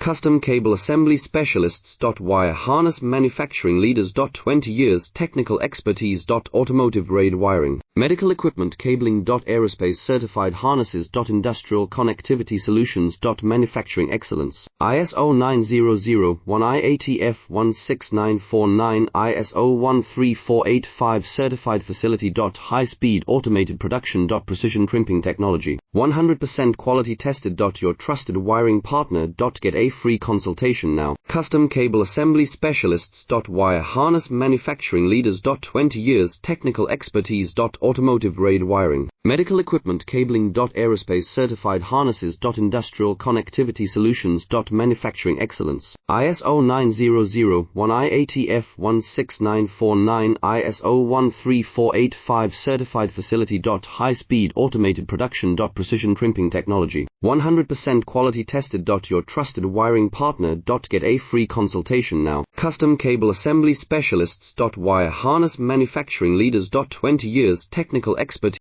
Custom Cable Assembly Specialists. Wire Harness Manufacturing Leaders. 20 years technical expertise. Automotive grade wiring, medical equipment cabling. Aerospace certified harnesses. Industrial connectivity solutions. Manufacturing excellence. ISO 9001 IATF 16949 ISO 13485 certified facility. High speed automated production. Precision crimping technology, 100% quality tested. Your trusted wiring partner. Get a free consultation now. Custom Cable Assembly Specialists. Wire Harness Manufacturing Leaders. 20 years technical expertise. Automotive grade wiring, medical equipment cabling. Aerospace certified harnesses. Industrial connectivity solutions. Manufacturing excellence. ISO 9001 IATF 16949 ISO 13485 certified facility. High speed automated production. Precision crimping technology, 100% quality tested. Your trusted wiring partner. Get a free consultation now. Custom Cable Assembly Specialists. Wire Harness Manufacturing Leaders. 20 years technical expertise.